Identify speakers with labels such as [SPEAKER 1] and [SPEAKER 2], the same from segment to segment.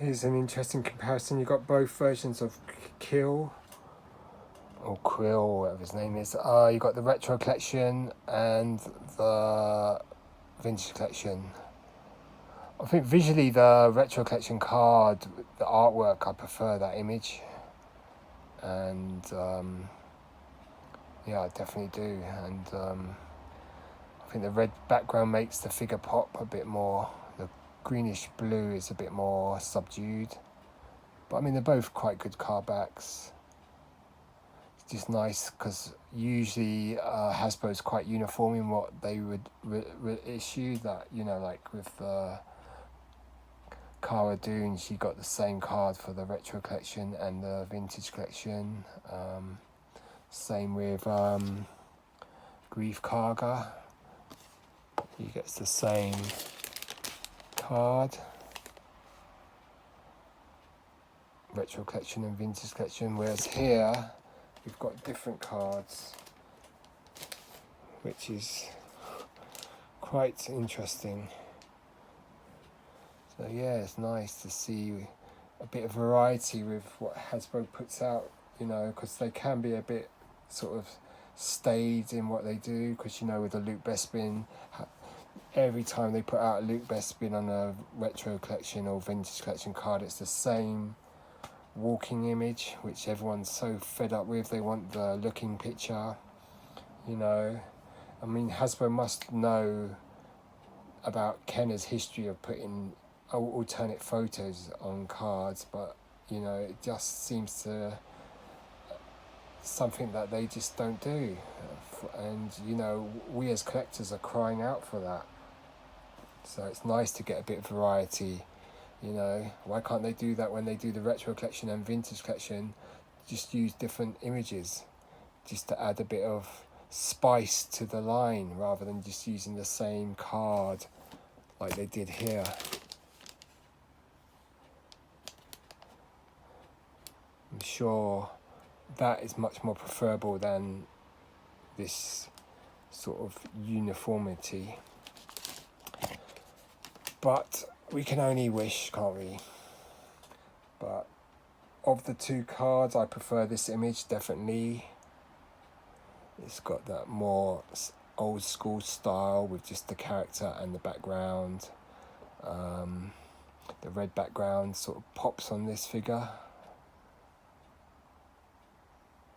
[SPEAKER 1] Here's an interesting comparison. You've got both versions of Kuiil, or Kuiil, whatever his name is. You've got the retro collection and the vintage collection. I think visually the retro collection card, the artwork, I prefer that image. And yeah, I definitely do. And I think the red background makes the figure pop a bit more. The greenish blue is a bit more subdued. But I mean, they're both quite good card backs. It's just nice because usually Hasbro's quite uniform in what they would issue. That, you know, like with the Cara Dune, she got the same card for the retro collection and the vintage collection. Same with Grief Karga. He gets the same card. Retro collection and vintage collection. Whereas here, we've got different cards, which is quite interesting. So yeah, it's nice to see a bit of variety with what Hasbro puts out, you know, because they can be a bit sort of staid in what they do, because, you know, with the Luke Bespin, every time they put out a Luke Bespin on a retro collection or vintage collection card, it's the same walking image, which everyone's so fed up with. They want the looking picture, you know. I mean, Hasbro must know about Kenner's history of putting alternate photos on cards, but, you know, it just seems to something that they just don't do. And, you know, we as collectors are crying out for that. So it's nice to get a bit of variety. You know, why can't they do that when they do the retro collection and vintage collection? Just use different images, just to add a bit of spice to the line, rather than just using the same card like they did here. I'm sure that is much more preferable than this sort of uniformity. But we can only wish, can't we? But of the two cards, I prefer this image, definitely. It's got that more old school style with just the character and the background. The red background sort of pops on this figure.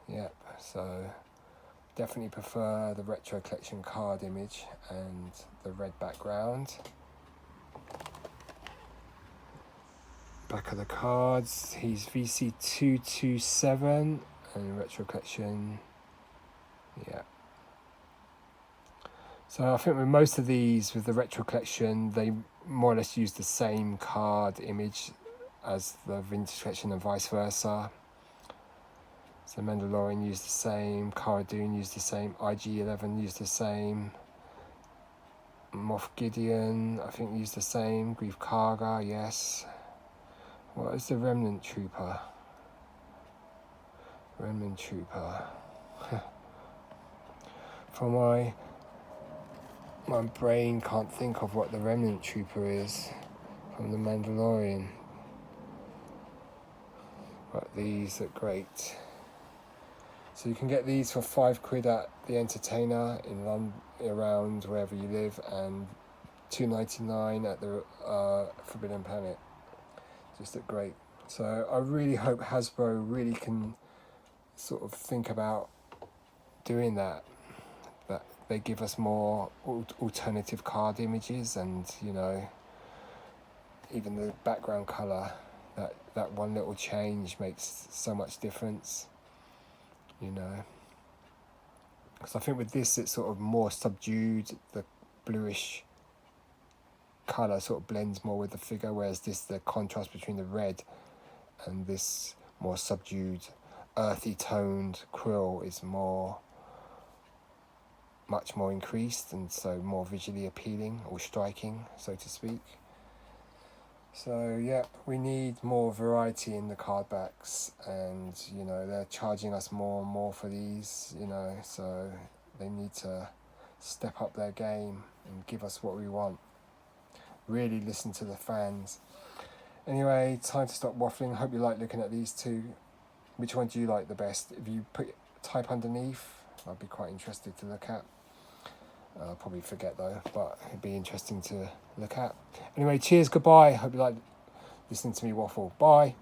[SPEAKER 1] Yep, so definitely prefer the retro collection card image and the red background. Back of the cards, he's VC227 and retro collection. Yeah. So I think with most of these, with the retro collection, they more or less use the same card image as the vintage collection and vice versa. So Mandalorian used the same, Cara Dune used the same, IG-11 used the same, Moff Gideon I think used the same, Grief Karga, yes. What is the Remnant Trooper? Remnant Trooper. For my brain can't think of what the Remnant Trooper is from the Mandalorian. But these are great. So you can get these for £5 at the Entertainer in London, around wherever you live, and $2.99 at the Forbidden Planet. Just look great. So I really hope Hasbro really can sort of think about doing that they give us more alternative card images, and, you know, even the background colour, that one little change makes so much difference, you know. Because I think with this it's sort of more subdued, the bluish colour sort of blends more with the figure, whereas this, the contrast between the red and this more subdued earthy toned Kuiil is much more increased, and so more visually appealing or striking, so to speak. So yeah, we need more variety in the card backs, and, you know, they're charging us more and more for these, you know, so they need to step up their game and give us what we want. Really listen to the fans. Anyway, time to stop waffling. Hope you like looking at these two. Which one do you like the best? If you type underneath, I'd be quite interested to look at. I'll probably forget though, but it'd be interesting to look at. Anyway, cheers, goodbye. Hope you like listening to me waffle. Bye.